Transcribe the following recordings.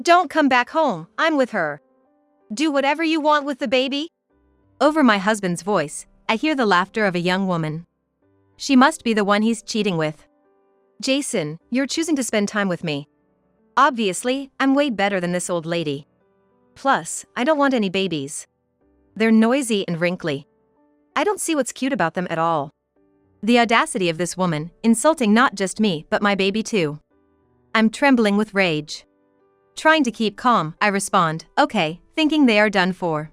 Don't come back home, I'm with her. Do whatever you want with the baby. Over my husband's voice, I hear the laughter of a young woman. She must be the one he's cheating with. Jason, you're choosing to spend time with me. Obviously, I'm way better than this old lady. Plus, I don't want any babies. They're noisy and wrinkly. I don't see what's cute about them at all. The audacity of this woman, insulting not just me but my baby too. I'm trembling with rage. Trying to keep calm, I respond, okay, thinking they are done for.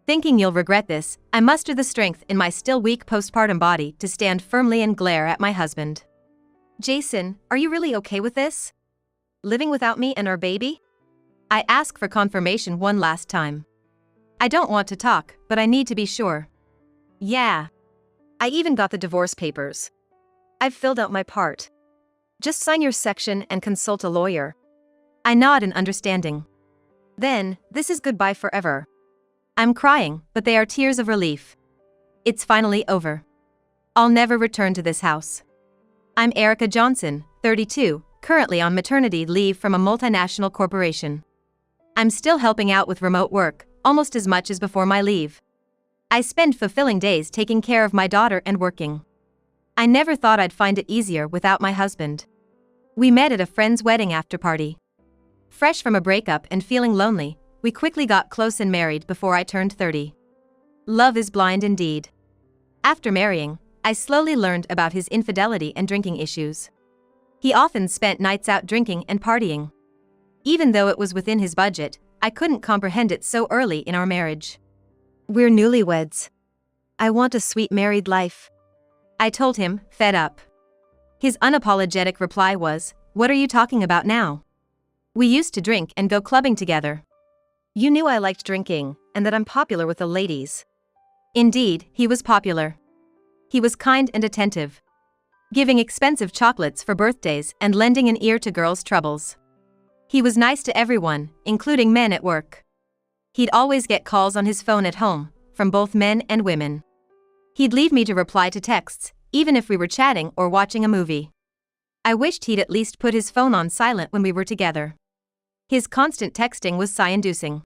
Thinking you'll regret this, I muster the strength in my still weak postpartum body to stand firmly and glare at my husband. Jason, are you really okay with this? Living without me and our baby? I ask for confirmation one last time. I don't want to talk, but I need to be sure. Yeah. I even got the divorce papers. I've filled out my part. Just sign your section and consult a lawyer. I nod in understanding. Then, this is goodbye forever. I'm crying, but they are tears of relief. It's finally over. I'll never return to this house. I'm Erica Johnson, 32, currently on maternity leave from a multinational corporation. I'm still helping out with remote work, almost as much as before my leave. I spend fulfilling days taking care of my daughter and working. I never thought I'd find it easier without my husband. We met at a friend's wedding after party. Fresh from a breakup and feeling lonely, we quickly got close and married before I turned 30. Love is blind indeed. After marrying, I slowly learned about his infidelity and drinking issues. He often spent nights out drinking and partying. Even though it was within his budget, I couldn't comprehend it so early in our marriage. We're newlyweds. I want a sweet married life. I told him, fed up. His unapologetic reply was, "What are you talking about now? We used to drink and go clubbing together. You knew I liked drinking, and that I'm popular with the ladies." Indeed, he was popular. He was kind and attentive, giving expensive chocolates for birthdays and lending an ear to girls' troubles. He was nice to everyone, including men at work. He'd always get calls on his phone at home, from both men and women. He'd leave me to reply to texts, even if we were chatting or watching a movie. I wished he'd at least put his phone on silent when we were together. His constant texting was sigh-inducing.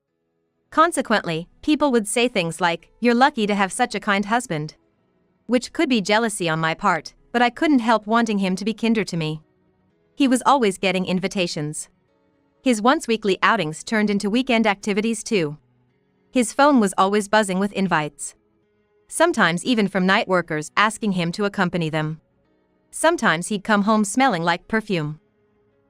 Consequently, people would say things like, "You're lucky to have such a kind husband." Which could be jealousy on my part, but I couldn't help wanting him to be kinder to me. He was always getting invitations. His once-weekly outings turned into weekend activities too. His phone was always buzzing with invites. Sometimes even from night workers asking him to accompany them. Sometimes he'd come home smelling like perfume.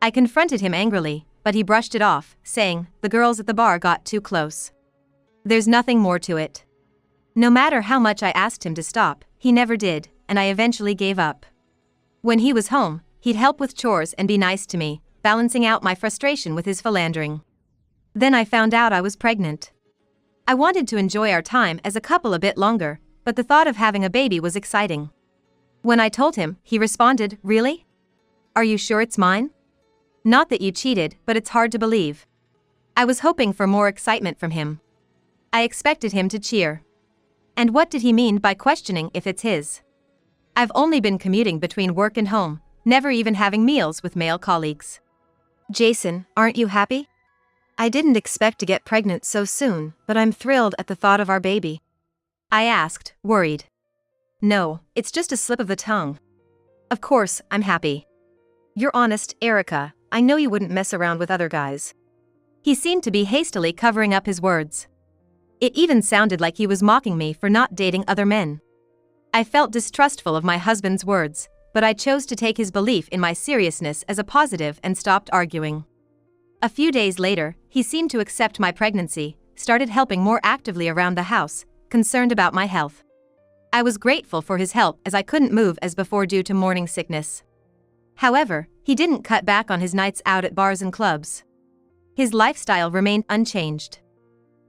I confronted him angrily, but he brushed it off, saying, "The girls at the bar got too close. There's nothing more to it." No matter how much I asked him to stop, he never did, and I eventually gave up. When he was home, he'd help with chores and be nice to me, balancing out my frustration with his philandering. Then I found out I was pregnant. I wanted to enjoy our time as a couple a bit longer, but the thought of having a baby was exciting. When I told him, he responded, "Really? Are you sure it's mine? Not that you cheated, but it's hard to believe." I was hoping for more excitement from him. I expected him to cheer. And what did he mean by questioning if it's his? I've only been commuting between work and home, never even having meals with male colleagues. Jason, aren't you happy? I didn't expect to get pregnant so soon, but I'm thrilled at the thought of our baby. I asked, worried. No, it's just a slip of the tongue. Of course, I'm happy. You're honest, Erica, I know you wouldn't mess around with other guys. He seemed to be hastily covering up his words. It even sounded like he was mocking me for not dating other men. I felt distrustful of my husband's words, but I chose to take his belief in my seriousness as a positive and stopped arguing. A few days later, he seemed to accept my pregnancy, started helping more actively around the house, concerned about my health. I was grateful for his help as I couldn't move as before due to morning sickness. However, he didn't cut back on his nights out at bars and clubs. His lifestyle remained unchanged.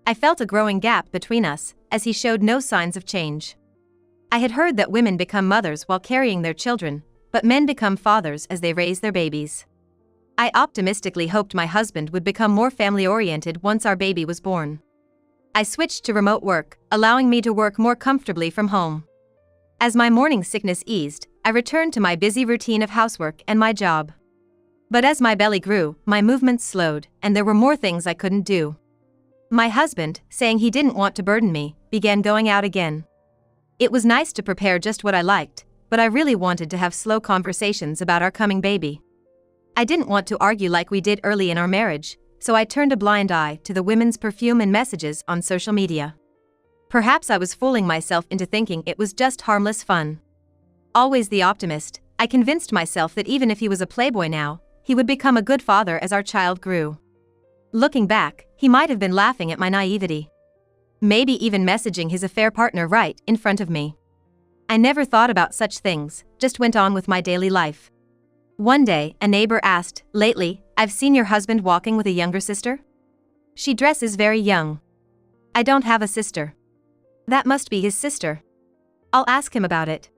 I felt a growing gap between us, as he showed no signs of change. I had heard that women become mothers while carrying their children, but men become fathers as they raise their babies. I optimistically hoped my husband would become more family-oriented once our baby was born. I switched to remote work, allowing me to work more comfortably from home. As my morning sickness eased, I returned to my busy routine of housework and my job. But as my belly grew, my movements slowed, and there were more things I couldn't do. My husband, saying he didn't want to burden me, began going out again. It was nice to prepare just what I liked, but I really wanted to have slow conversations about our coming baby. I didn't want to argue like we did early in our marriage, so I turned a blind eye to the women's perfume and messages on social media. Perhaps I was fooling myself into thinking it was just harmless fun. Always the optimist, I convinced myself that even if he was a playboy now, he would become a good father as our child grew. Looking back, he might have been laughing at my naivety. Maybe even messaging his affair partner right in front of me. I never thought about such things, just went on with my daily life. One day, a neighbor asked, "Lately, I've seen your husband walking with a younger sister? She dresses very young." "I don't have a sister." "That must be his sister. I'll ask him about it."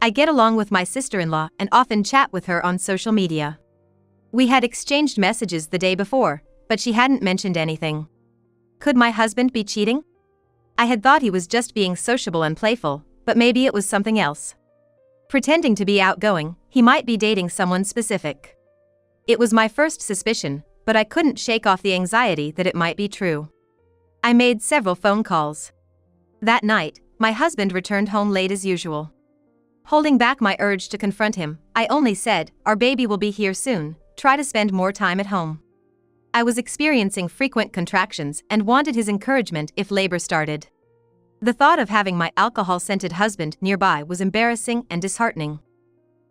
I get along with my sister-in-law and often chat with her on social media. We had exchanged messages the day before, but she hadn't mentioned anything. Could my husband be cheating? I had thought he was just being sociable and playful, but maybe it was something else. Pretending to be outgoing, he might be dating someone specific. It was my first suspicion, but I couldn't shake off the anxiety that it might be true. I made several phone calls. That night, my husband returned home late as usual. Holding back my urge to confront him, I only said, "Our baby will be here soon, try to spend more time at home." I was experiencing frequent contractions and wanted his encouragement if labor started. The thought of having my alcohol-scented husband nearby was embarrassing and disheartening.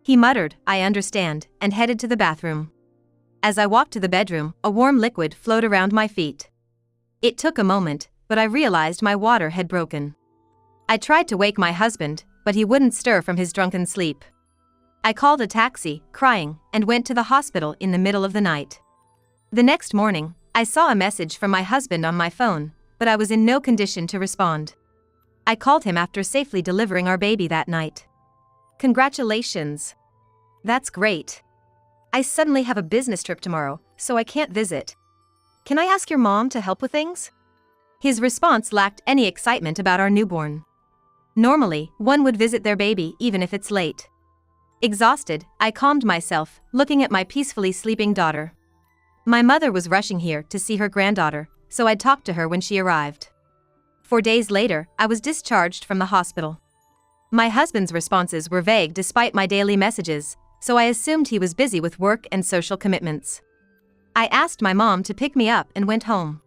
He muttered, "I understand," and headed to the bathroom. As I walked to the bedroom, a warm liquid flowed around my feet. It took a moment, but I realized my water had broken. I tried to wake my husband, but he wouldn't stir from his drunken sleep. I called a taxi, crying, and went to the hospital in the middle of the night. The next morning, I saw a message from my husband on my phone, but I was in no condition to respond. I called him after safely delivering our baby that night. "Congratulations. That's great. I suddenly have a business trip tomorrow, so I can't visit. Can I ask your mom to help with things?" His response lacked any excitement about our newborn. Normally, one would visit their baby even if it's late. Exhausted, I calmed myself, looking at my peacefully sleeping daughter. My mother was rushing here to see her granddaughter, so I'd talk to her when she arrived. 4 days later, I was discharged from the hospital. My husband's responses were vague despite my daily messages, so I assumed he was busy with work and social commitments. I asked my mom to pick me up and went home.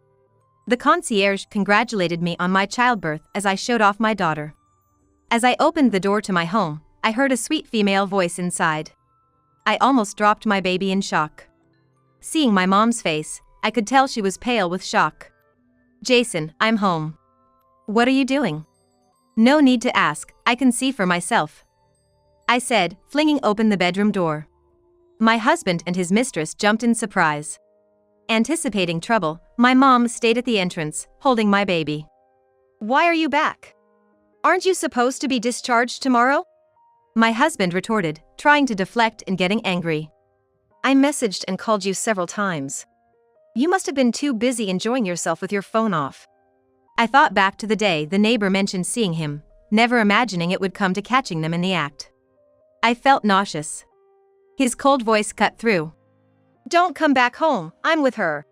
The concierge congratulated me on my childbirth as I showed off my daughter. As I opened the door to my home, I heard a sweet female voice inside. I almost dropped my baby in shock. Seeing my mom's face, I could tell she was pale with shock. "Jason, I'm home." "What are you doing?" "No need to ask, I can see for myself," I said, flinging open the bedroom door. My husband and his mistress jumped in surprise. Anticipating trouble, my mom stayed at the entrance, holding my baby. "Why are you back? Aren't you supposed to be discharged tomorrow?" My husband retorted, trying to deflect and getting angry. "I messaged and called you several times. You must have been too busy enjoying yourself with your phone off." I thought back to the day the neighbor mentioned seeing him, never imagining it would come to catching them in the act. I felt nauseous. His cold voice cut through. "Don't come back home, I'm with her.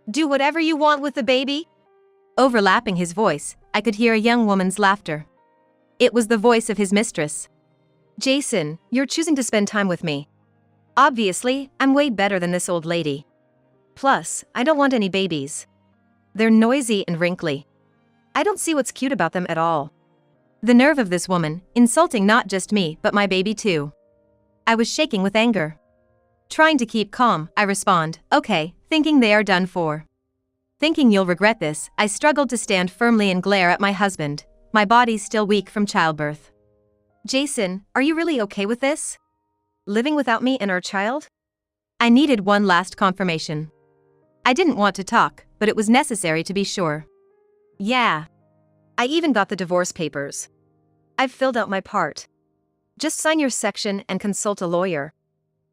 Do whatever you want with the baby." Overlapping his voice, I could hear a young woman's laughter. It was the voice of his mistress. "Jason, you're choosing to spend time with me. Obviously, I'm way better than this old lady. Plus, I don't want any babies. They're noisy and wrinkly. I don't see what's cute about them at all." The nerve of this woman, insulting not just me but my baby too. I was shaking with anger. Trying to keep calm, I respond, "Okay," thinking they are done for. Thinking you'll regret this, I struggled to stand firmly and glare at my husband, my body still weak from childbirth. "Jason, are you really okay with this? Living without me and our child?" I needed one last confirmation. I didn't want to talk, but it was necessary to be sure. "Yeah. I even got the divorce papers. I've filled out my part. Just sign your section and consult a lawyer."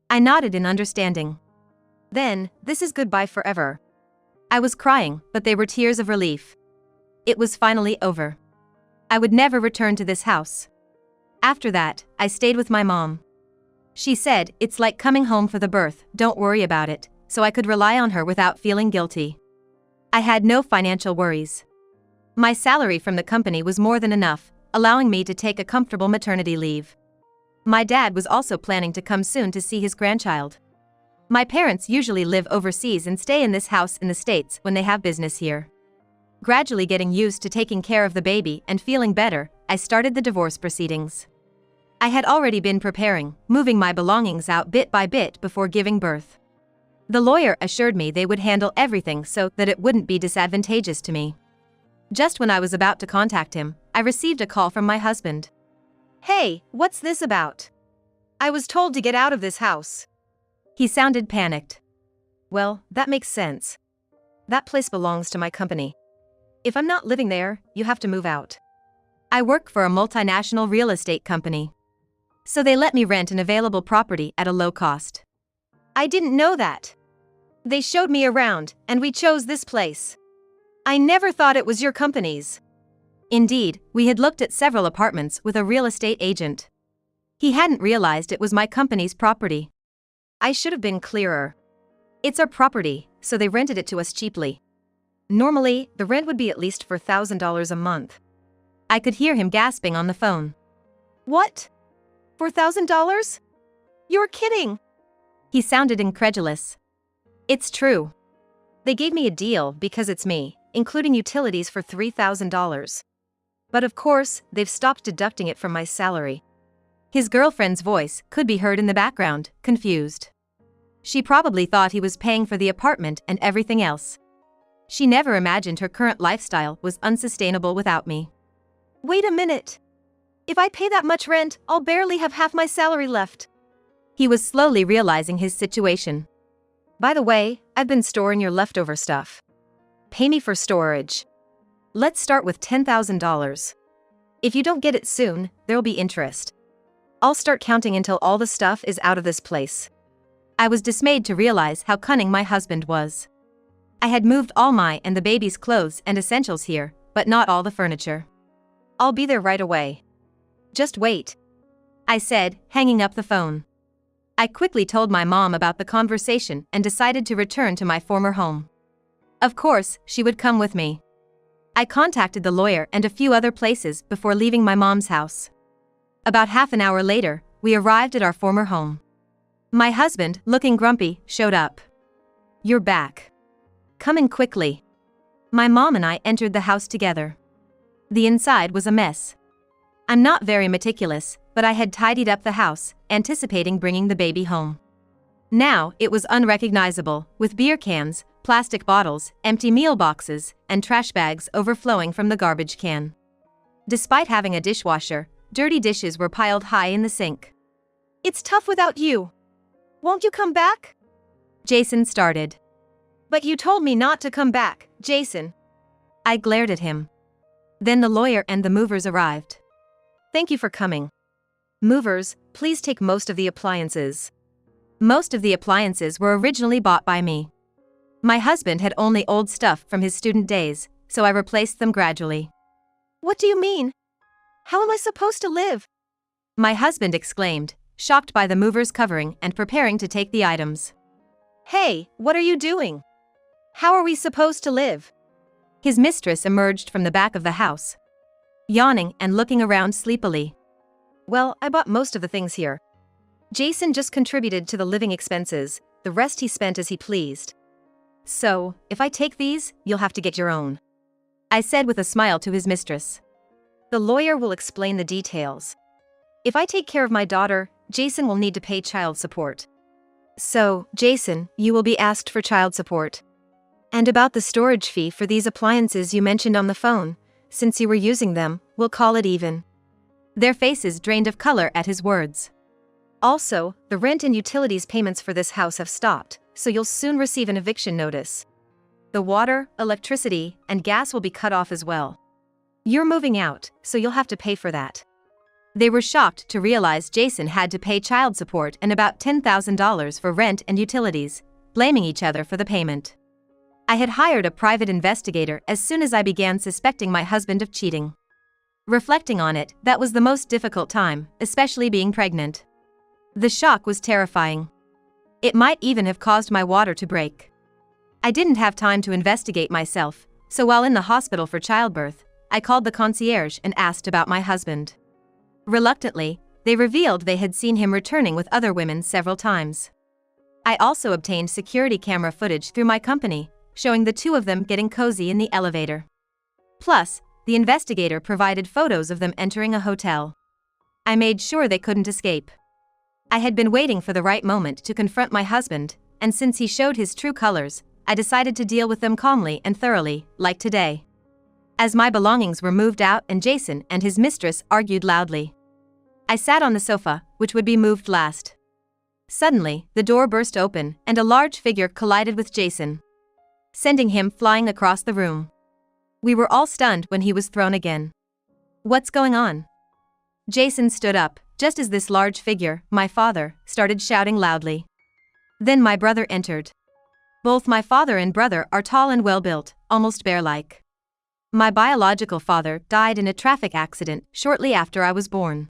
I nodded in understanding. "Then, this is goodbye forever." I was crying, but they were tears of relief. It was finally over. I would never return to this house. After that, I stayed with my mom. She said, "It's like coming home for the birth, don't worry about it," so I could rely on her without feeling guilty. I had no financial worries. My salary from the company was more than enough, allowing me to take a comfortable maternity leave. My dad was also planning to come soon to see his grandchild. My parents usually live overseas and stay in this house in the States when they have business here. Gradually getting used to taking care of the baby and feeling better, I started the divorce proceedings. I had already been preparing, moving my belongings out bit by bit before giving birth. The lawyer assured me they would handle everything so that it wouldn't be disadvantageous to me. Just when I was about to contact him, I received a call from my husband. "Hey, what's this about? I was told to get out of this house." He sounded panicked. "Well, that makes sense. That place belongs to my company. If I'm not living there, you have to move out. I work for a multinational real estate company. So they let me rent an available property at a low cost." "I didn't know that. They showed me around, and we chose this place. I never thought it was your company's." Indeed, we had looked at several apartments with a real estate agent. He hadn't realized it was my company's property. I should have been clearer. It's our property, so they rented it to us cheaply. Normally, the rent would be at least $4,000 a month. I could hear him gasping on the phone. "What? $4,000? You're kidding!" He sounded incredulous. "It's true. They gave me a deal because it's me, including utilities for $3,000. But of course, they've stopped deducting it from my salary." His girlfriend's voice could be heard in the background, confused. She probably thought he was paying for the apartment and everything else. She never imagined her current lifestyle was unsustainable without me. "Wait a minute. If I pay that much rent, I'll barely have half my salary left." He was slowly realizing his situation. "By the way, I've been storing your leftover stuff. Pay me for storage. Let's start with $10,000. If you don't get it soon, there'll be interest. I'll start counting until all the stuff is out of this place." I was dismayed to realize how cunning my husband was. I had moved all my and the baby's clothes and essentials here, but not all the furniture. "I'll be there right away. Just wait," I said, hanging up the phone. I quickly told my mom about the conversation and decided to return to my former home. Of course, she would come with me. I contacted the lawyer and a few other places before leaving my mom's house. About half an hour later, we arrived at our former home. My husband, looking grumpy, showed up. "You're back. Come in quickly." My mom and I entered the house together. The inside was a mess. I'm not very meticulous, but I had tidied up the house, anticipating bringing the baby home. Now, it was unrecognizable, with beer cans, plastic bottles, empty meal boxes, and trash bags overflowing from the garbage can. Despite having a dishwasher, dirty dishes were piled high in the sink. "It's tough without you. Won't you come back?" Jason started. "But you told me not to come back, Jason." I glared at him. Then the lawyer and the movers arrived. "Thank you for coming. Movers, please take most of the appliances." Most of the appliances were originally bought by me. My husband had only old stuff from his student days, so I replaced them gradually. "What do you mean? How am I supposed to live?" My husband exclaimed, shocked by the movers covering and preparing to take the items. "Hey, what are you doing? How are we supposed to live?" His mistress emerged from the back of the house, yawning and looking around sleepily. "Well, I bought most of the things here. Jason just contributed to the living expenses, the rest he spent as he pleased. So, if I take these, you'll have to get your own," I said with a smile to his mistress. "The lawyer will explain the details. If I take care of my daughter, Jason will need to pay child support. So, Jason, you will be asked for child support. And about the storage fee for these appliances you mentioned on the phone, since you were using them, we'll call it even." Their faces drained of color at his words. "Also, the rent and utilities payments for this house have stopped, so you'll soon receive an eviction notice. The water, electricity, and gas will be cut off as well. You're moving out, so you'll have to pay for that." They were shocked to realize Jason had to pay child support and about $10,000 for rent and utilities, blaming each other for the payment. I had hired a private investigator as soon as I began suspecting my husband of cheating. Reflecting on it, that was the most difficult time, especially being pregnant. The shock was terrifying. It might even have caused my water to break. I didn't have time to investigate myself, so while in the hospital for childbirth, I called the concierge and asked about my husband. Reluctantly, they revealed they had seen him returning with other women several times. I also obtained security camera footage through my company, showing the two of them getting cozy in the elevator. Plus, the investigator provided photos of them entering a hotel. I made sure they couldn't escape. I had been waiting for the right moment to confront my husband, and since he showed his true colors, I decided to deal with them calmly and thoroughly, like today. As my belongings were moved out and Jason and his mistress argued loudly, I sat on the sofa, which would be moved last. Suddenly, the door burst open and a large figure collided with Jason, sending him flying across the room. We were all stunned when he was thrown again. What's going on? Jason stood up, just as this large figure, my father, started shouting loudly. Then my brother entered. Both my father and brother are tall and well-built, almost bear-like. My biological father died in a traffic accident shortly after I was born.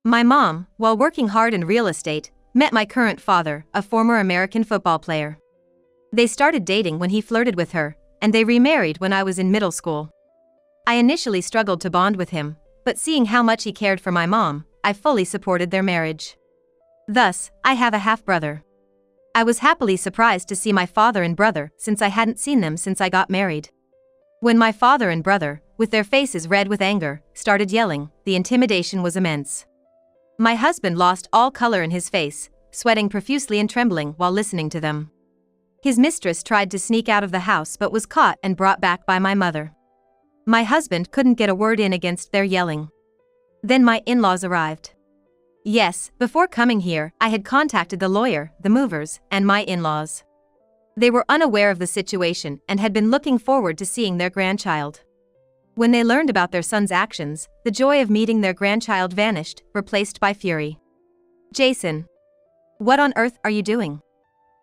My mom, while working hard in real estate, met my current father, a former American football player. They started dating when he flirted with her, and they remarried when I was in middle school. I initially struggled to bond with him, but seeing how much he cared for my mom, I fully supported their marriage. Thus, I have a half-brother. I was happily surprised to see my father and brother since I hadn't seen them since I got married. When my father and brother, with their faces red with anger, started yelling, the intimidation was immense. My husband lost all color in his face, sweating profusely and trembling while listening to them. His mistress tried to sneak out of the house but was caught and brought back by my mother. My husband couldn't get a word in against their yelling. Then my in-laws arrived. Yes, before coming here, I had contacted the lawyer, the movers, and my in-laws. They were unaware of the situation and had been looking forward to seeing their grandchild. When they learned about their son's actions, the joy of meeting their grandchild vanished, replaced by fury. Jason, what on earth are you doing?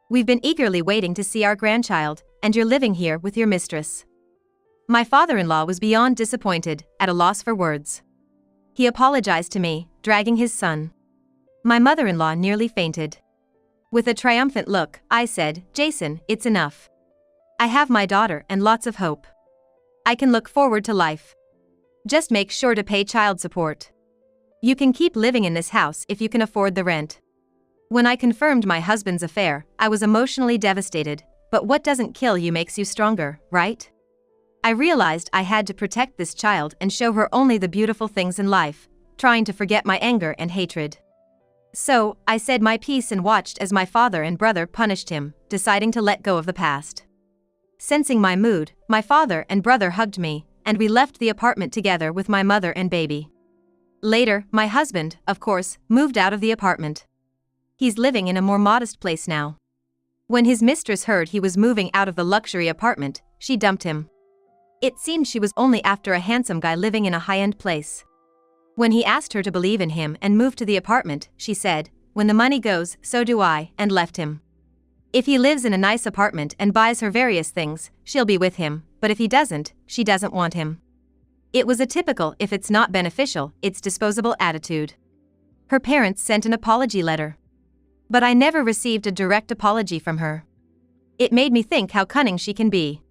We've been eagerly waiting to see our grandchild, and you're living here with your mistress. My father-in-law was beyond disappointed, at a loss for words. He apologized to me, dragging his son. My mother-in-law nearly fainted. With a triumphant look, I said, Jason, it's enough. I have my daughter and lots of hope. I can look forward to life. Just make sure to pay child support. You can keep living in this house if you can afford the rent. When I confirmed my husband's affair, I was emotionally devastated, but what doesn't kill you makes you stronger, right? I realized I had to protect this child and show her only the beautiful things in life, trying to forget my anger and hatred. So, I said my piece and watched as my father and brother punished him, deciding to let go of the past. Sensing my mood, my father and brother hugged me, and we left the apartment together with my mother and baby. Later, my husband, of course, moved out of the apartment. He's living in a more modest place now. When his mistress heard he was moving out of the luxury apartment, she dumped him. It seemed she was only after a handsome guy living in a high-end place. When he asked her to believe in him and move to the apartment, she said, when the money goes, so do I, and left him. If he lives in a nice apartment and buys her various things, she'll be with him, but if he doesn't, she doesn't want him. It was a typical if it's not beneficial, it's disposable attitude. Her parents sent an apology letter. But I never received a direct apology from her. It made me think how cunning she can be.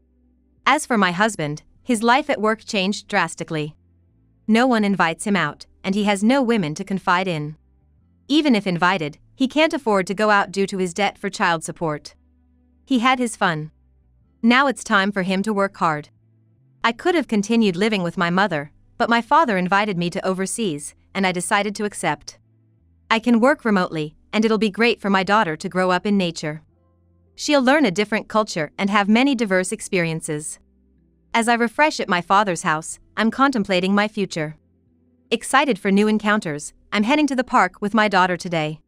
As for my husband, his life at work changed drastically. No one invites him out, and he has no women to confide in. Even if invited, he can't afford to go out due to his debt for child support. He had his fun. Now it's time for him to work hard. I could have continued living with my mother, but my father invited me to overseas, and I decided to accept. I can work remotely, and it'll be great for my daughter to grow up in nature. She'll learn a different culture and have many diverse experiences. As I refresh at my father's house, I'm contemplating my future. Excited for new encounters, I'm heading to the park with my daughter today.